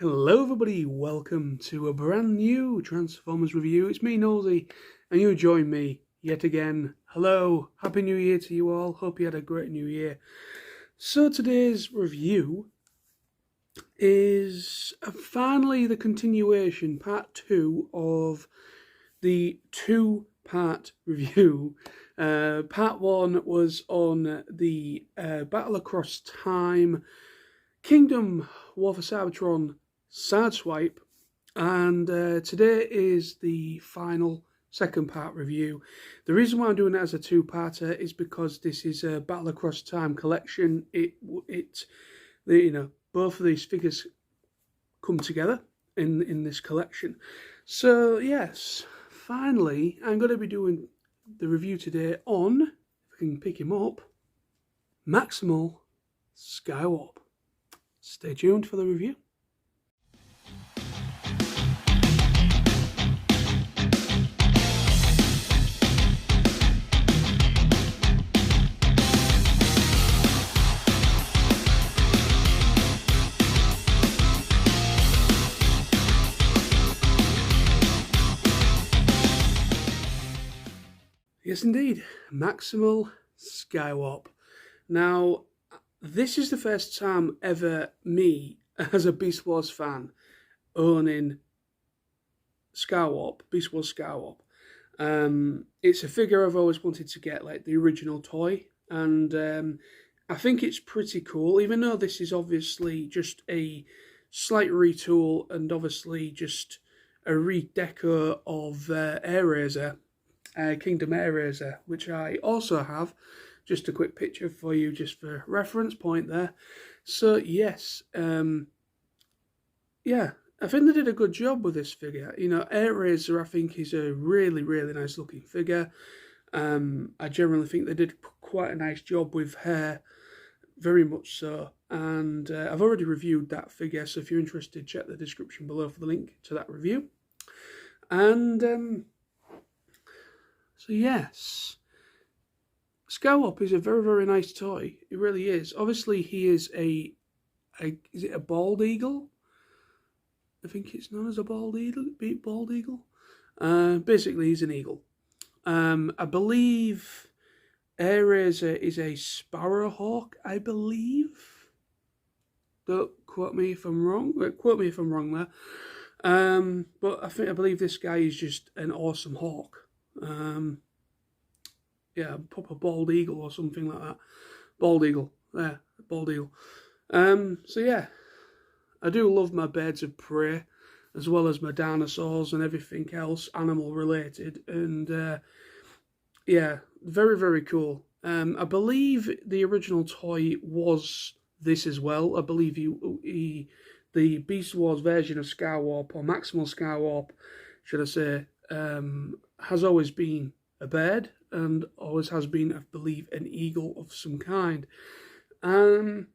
Hello everybody, welcome to a brand new Transformers review. It's me, Nosy, and you join me yet again. Hello, Happy New Year to you all. Hope you had a great New Year. So today's review is finally the continuation, part 2 of the two-part review. Part 1 was on the Battle Across Time Kingdom War for Cybertron Sideswipe, and today is the final second part review. The reason why I'm doing it as a two-parter is because this is a Battle Across Time collection. Both of these figures come together in this collection. So yes, finally I'm going to be doing the review today on, if I can pick him up, Maximal Skywarp. Stay tuned for the review. Yes, indeed, Maximal Skywarp. Now, this is the first time ever me, as a Beast Wars fan, owning Skywarp, Beast Wars Skywarp. It's a figure I've always wanted to get, like the original toy, and I think it's pretty cool, even though this is obviously just a slight retool and obviously just a redeco of Airazor, Kingdom Airazor, which I also have. Just a quick picture for you, just for reference point there. So yes, yeah, I think they did a good job with this figure. You know, Airazor, I think, is a really, really nice looking figure. I generally think they did quite a nice job with her, very much so. And I've already reviewed that figure, so if you're interested, check the description below for the link to that review. And so yes, Skywarp is a very, very nice toy. It really is. Obviously, he is is it a bald eagle? I think it's known as a bald eagle. Basically, he's an eagle. I believe Airazor is a sparrowhawk, I believe. Don't quote me if I'm wrong. Quote me if I'm wrong there. But I believe this guy is just an awesome hawk. Yeah, proper bald eagle or something like that. Bald eagle. There, bald eagle. So yeah, I do love my birds of prey, as well as my dinosaurs and everything else animal related. And yeah, very, very cool. I believe the original toy was this as well. I believe the Beast Wars version of Skywarp, or Maximal Skywarp, should I say, has always been a bird, and always has been, I believe, an eagle of some kind. So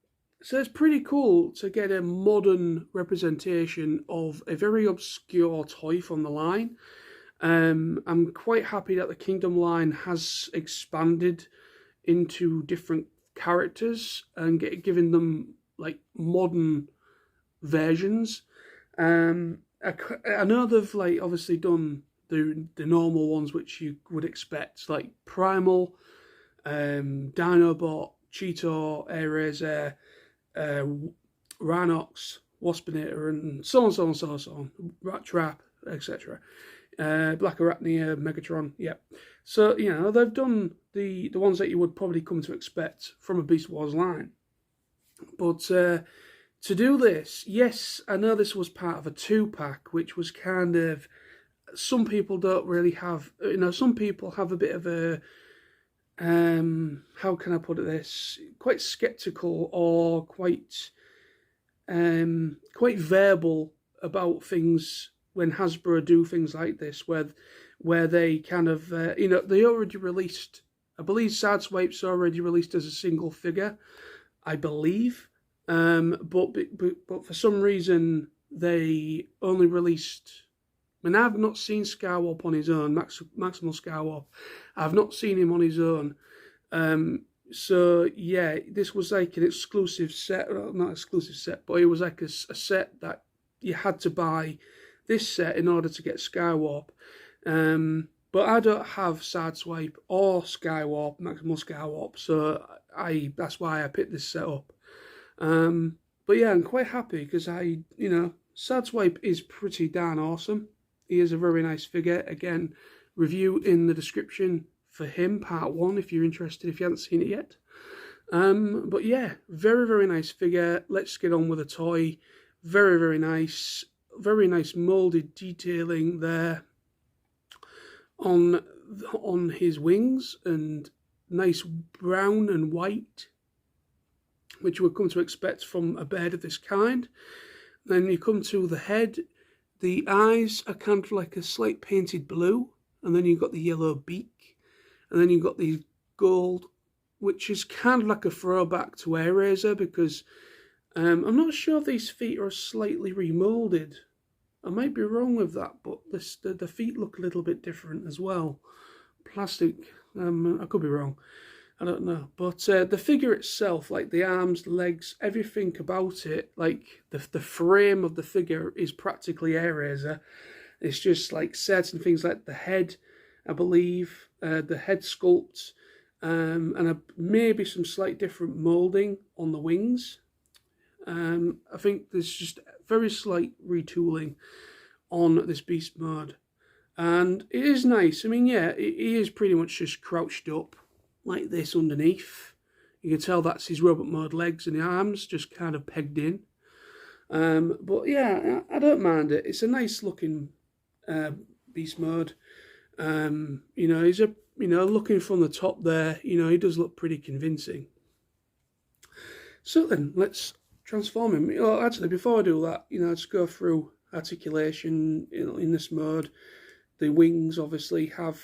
it's pretty cool to get a modern representation of a very obscure toy from the line. I'm quite happy that the Kingdom line has expanded into different characters and giving them like modern versions. I know they've like obviously done the normal ones which you would expect, like Primal, Dinobot, Cheetor, Airazor, Rhinox, Waspinator, and so on, Rat Trap, etc. Black Arachnia, Megatron, yeah. So, you know, they've done the ones that you would probably come to expect from a Beast Wars line. But to do this, yes, I know this was part of a two-pack, which was kind of, some people don't really have, you know, some people have a bit of a, how can I put it this, quite sceptical or quite verbal about things when Hasbro do things like this, where they kind of, you know, they already released, I believe Sideswipe's already released as a single figure, I believe, but for some reason they only released, and I've not seen Skywarp on his own, Maximal Skywarp. I've not seen him on his own. So yeah, this was like an exclusive set, well, not exclusive set, but it was like a set that you had to buy this set in order to get Skywarp. But I don't have Sideswipe or Skywarp, Maximal Skywarp, so that's why I picked this set up. But yeah, I'm quite happy because Sideswipe is pretty darn awesome. He is a very nice figure. Again, review in the description for him, part 1, if you're interested, if you haven't seen it yet. But yeah, very, very nice figure. Let's get on with the toy. Very, very nice molded detailing there on his wings, and nice brown and white, which we've come to expect from a bird of this kind. Then you come to the head. The eyes are kind of like a slight painted blue, and then you've got the yellow beak, and then you've got the gold, which is kind of like a throwback to Airazor, because I'm not sure if these feet are slightly remolded. I might be wrong with that, but the feet look a little bit different as well. Plastic, I could be wrong. I don't know. But the figure itself, like the arms, the legs, everything about it, like the frame of the figure is practically Airazor. It's just like certain things like the head, I believe, the head sculpt, and maybe some slight different moulding on the wings. I think there's just very slight retooling on this beast mode, and it is nice. I mean, yeah, he is pretty much just crouched up like this underneath. You can tell that's his robot mode legs and the arms just kind of pegged in. But yeah, I don't mind it. It's a nice looking beast mode. He's looking from the top there, he does look pretty convincing. So then, let's transform him. Well, actually, before I do that, let's go through articulation in this mode. The wings obviously have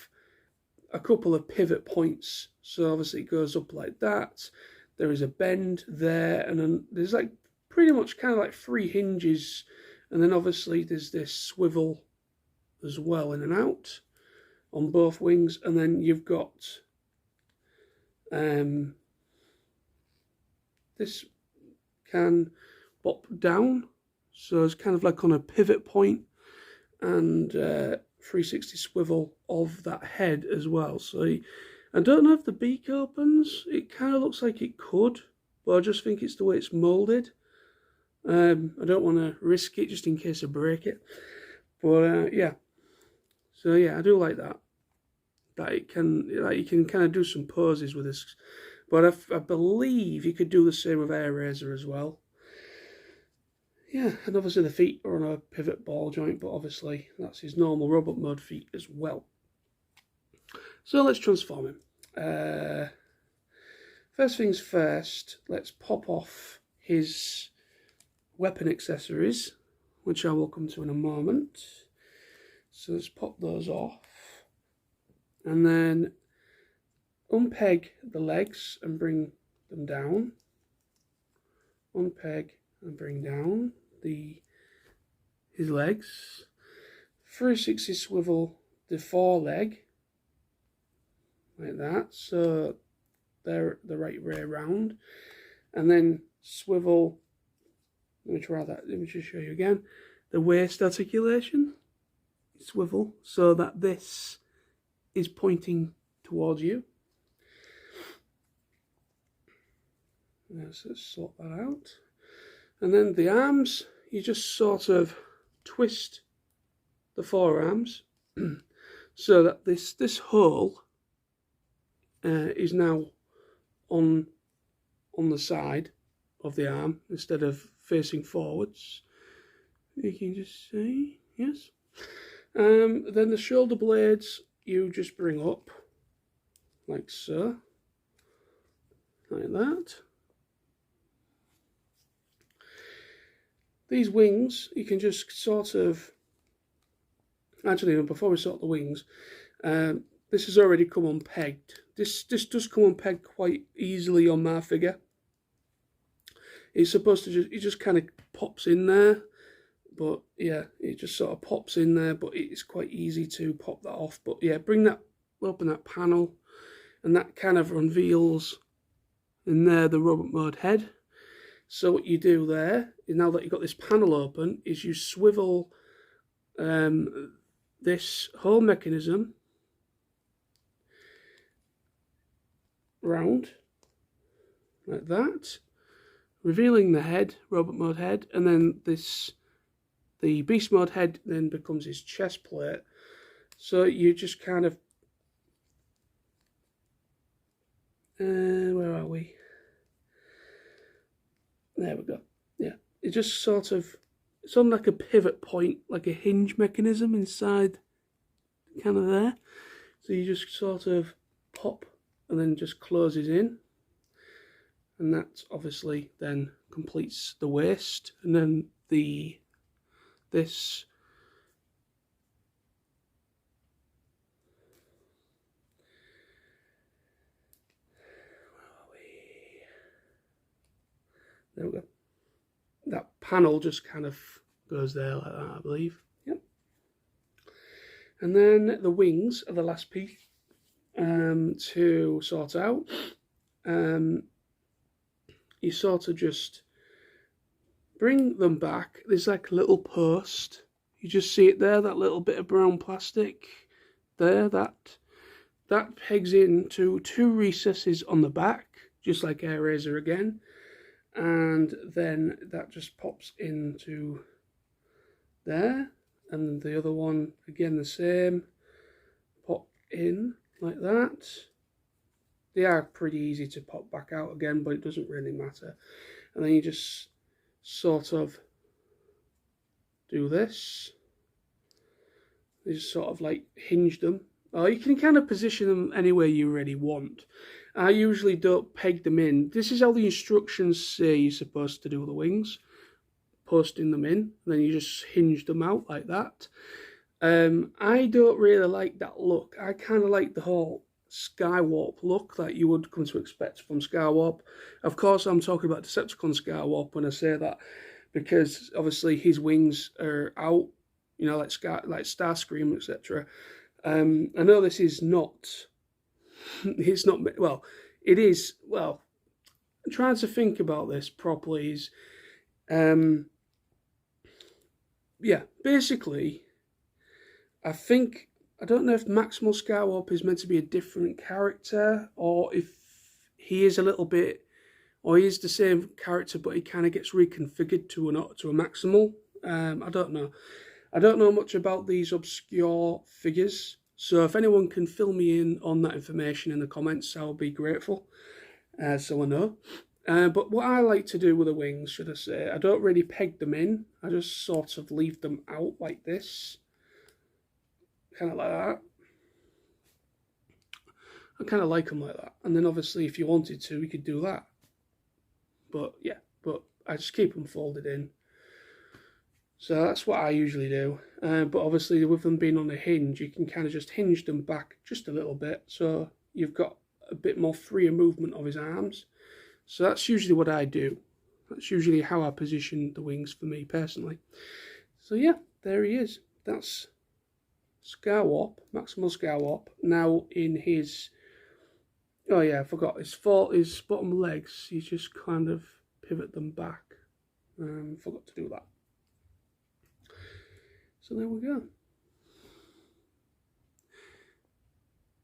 a couple of pivot points, so obviously it goes up like that. There is a bend there, and then there's like pretty much kind of like 3 hinges, and then obviously there's this swivel as well, in and out on both wings, and then you've got this can bop down, so it's kind of like on a pivot point, and 360 swivel of that head as well. So I don't know if the beak opens. It kind of looks like it could, but I just think it's the way it's molded. I don't want to risk it just in case I break it, but yeah. So yeah, I do like that you can kind of do some poses with this, but I believe you could do the same with Airazor as well. Yeah, and obviously the feet are on a pivot ball joint, but obviously that's his normal robot mode feet as well. So let's transform him. First things first, let's pop off his weapon accessories, which I will come to in a moment. So let's pop those off, and then unpeg the legs and bring them down. Unpeg and bring down his legs. 360 swivel the foreleg like that, so they're the right way around, and then swivel. Let me try that. Let me just show you again. The waist articulation, swivel so that this is pointing towards you. Let's sort that out. And then the arms, you just sort of twist the forearms so that this hole is now on the side of the arm instead of facing forwards. You can just see, yes. Then the shoulder blades you just bring up like so, like that. These wings, you can just sort of, actually before we sort the wings, this has already come unpegged. This does come unpegged quite easily on my figure. It's supposed to it just kind of pops in there, but yeah, it just sort of pops in there, but it's quite easy to pop that off. But yeah, open that panel, and that kind of unveils in there the robot mode head. So what you do there, now that you've got this panel open, is you swivel this whole mechanism round like that, revealing the head, robot mode head, and then the beast mode head then becomes his chest plate. So you just kind of, where are we? There we go. Yeah, it just sort of, it's on like a pivot point, like a hinge mechanism inside, kind of there. So you just sort of pop and then just closes in. And that obviously then completes the waist. And then this there we go. That panel just kind of goes there like that, I believe. Yep. And then the wings are the last piece to sort out. You sort of just bring them back. There's like a little post. You just see it there, that little bit of brown plastic there. That pegs into two recesses on the back, just like Airazor again. And then that just pops into there. And the other one, again the same. Pop in like that. They are pretty easy to pop back out again, but it doesn't really matter. And then you just sort of do this. You just sort of like hinge them. Or you can kind of position them anywhere you really want. I usually don't peg them in. This is how the instructions say you're supposed to do the wings. Posting them in, and then you just hinge them out like that. I don't really like that look. I kind of like the whole Skywarp look that you would come to expect from Skywarp. Of course, I'm talking about Decepticon Skywarp when I say that, because obviously his wings are out, you know, like Starscream, etc. I know this is not. It's not. Well, it is. Well, I'm trying to think about this properly. Is yeah, basically, I think. I don't know if Maximal Skywarp is meant to be a different character, or if he is a little bit, or he is the same character, but he kind of gets reconfigured to a Maximal. I don't know. I don't know much about these obscure figures, so if anyone can fill me in on that information in the comments, I'll be grateful, so I know. But what I like to do with the wings, should I say, I don't really peg them in. I just sort of leave them out like this. Kind of like that. I kind of like them like that. And then obviously if you wanted to, you could do that. But yeah, but I just keep them folded in. So that's what I usually do. But obviously with them being on a hinge, you can kind of just hinge them back just a little bit. So you've got a bit more freer movement of his arms. So that's usually what I do. That's usually how I position the wings for me personally. So yeah, there he is. That's Skywarp, Maximal Skywarp, now in his, oh yeah, I forgot, his bottom legs, you just kind of pivot them back. Forgot to do that. So there we go.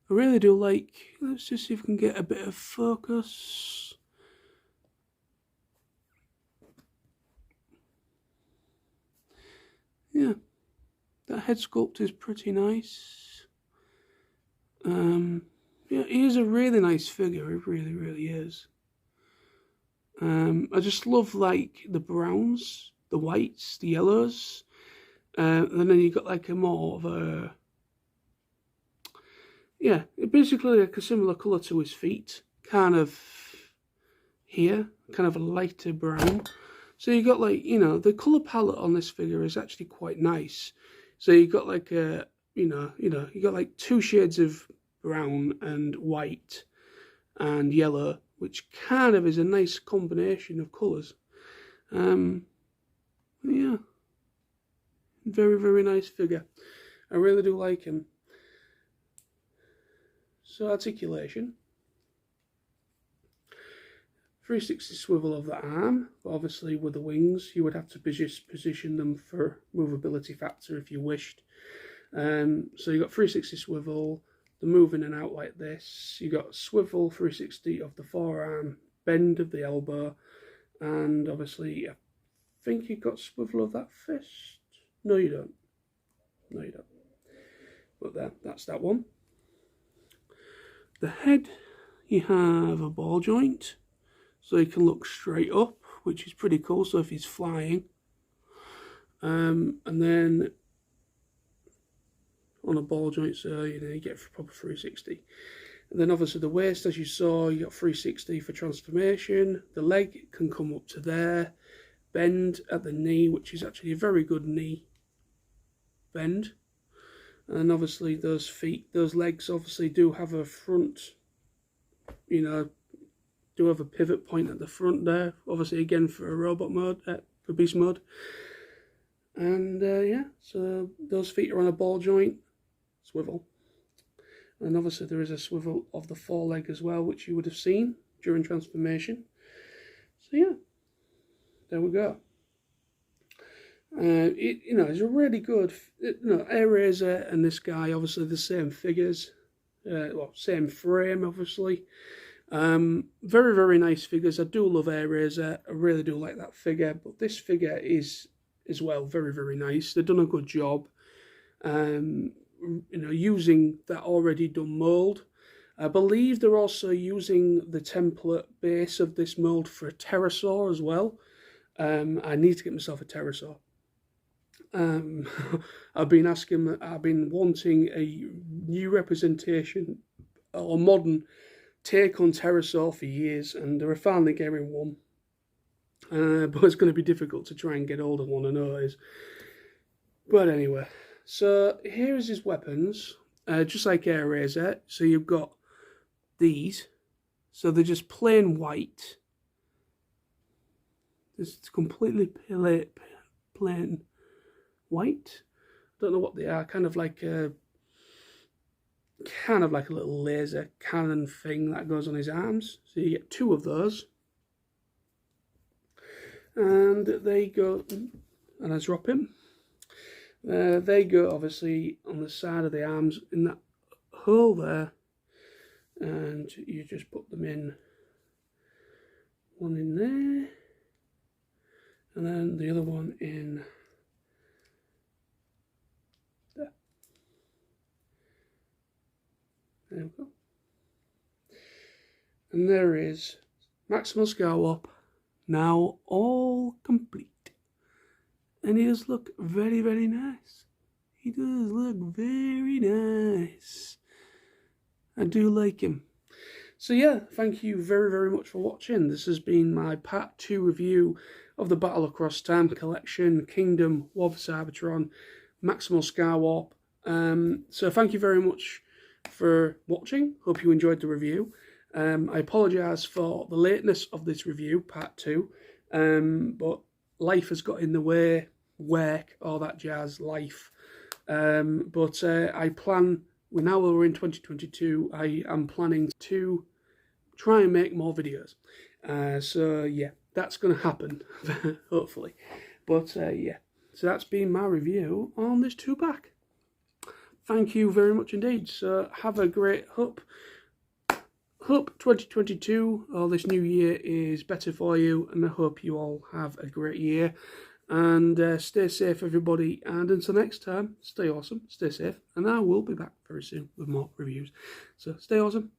I really do like, let's just see if we can get a bit of focus. Yeah. That head sculpt is pretty nice. Yeah, he is a really nice figure. He really, really is. I just love like the browns, the whites, the yellows, and then you got like a more of a, yeah, basically like a similar colour to his feet, kind of here, kind of a lighter brown. So you got like, you know, the colour palette on this figure is actually quite nice. So you got like a, you got like two shades of brown and white and yellow, which kind of is a nice combination of colours. Yeah, very, very nice figure. I really do like him. So Articulation. 360 swivel of the arm. Obviously with the wings you would have to position them for movability factor if you wished. So you got 360 swivel, the move in and out like this. You got swivel 360 of the forearm, bend of the elbow, and obviously I think you got swivel of that fist. No you don't. No you don't. But there, that's that one. The head, you have a ball joint, so he can look straight up, which is pretty cool, so if he's flying. And then on a ball joint, so you get proper 360. And then obviously the waist, as you saw, you got 360 for transformation. The leg can come up to there. Bend at the knee, which is actually a very good knee bend. And obviously those feet, those legs obviously do have a front, do have a pivot point at the front there. Obviously again for a robot mode, for beast mode. And yeah, so those feet are on a ball joint, swivel. And obviously there is a swivel of the foreleg as well, which you would have seen during transformation. So yeah, there we go. It's a really good, Airazor and this guy, obviously the same figures, well, same frame, obviously. Very, very nice figures. I do love Airazor. I really do like that figure, but this figure is, as well, very, very nice. They've done a good job, using that already done mould. I believe they're also using the template base of this mould for a pterosaur as well. I need to get myself a pterosaur. I've been wanting a new representation or modern take on pterosaur for years, and they're finally getting one. But it's going to be difficult to try and get hold of one, I know it is. But anyway, so here's his weapons, just like Airazor. So you've got these, so they're just plain white. It's completely plain white. Don't know what they are. Kind of like a little laser cannon thing that goes on his arms. So you get two of those, and they go. And I drop him. They go obviously on the side of the arms in that hole there, and you just put them in. One in there, and then the other one in there. There we go. And there is Maximal Skywarp, now all complete. And he does look very, very nice. He does look very nice. I do like him. So yeah, thank you very, very much for watching. This has been my part 2 review of the Battle Across Time Collection, Kingdom, War for Cybertron, Maximal Skywarp. So thank you very much for watching. Hope you enjoyed the review. I apologise for the lateness of this review, part 2, but life has got in the way, work, all that jazz, life. But I plan, now we're in 2022, I am planning to try and make more videos. So yeah, that's going to happen, hopefully. But yeah, so that's been my review on this 2-pack. Thank you very much indeed. So have a great hope 2022 or this new year is better for you, and I hope you all have a great year, and stay safe everybody, and until next time, stay awesome, stay safe, and I will be back very soon with more reviews. So stay awesome,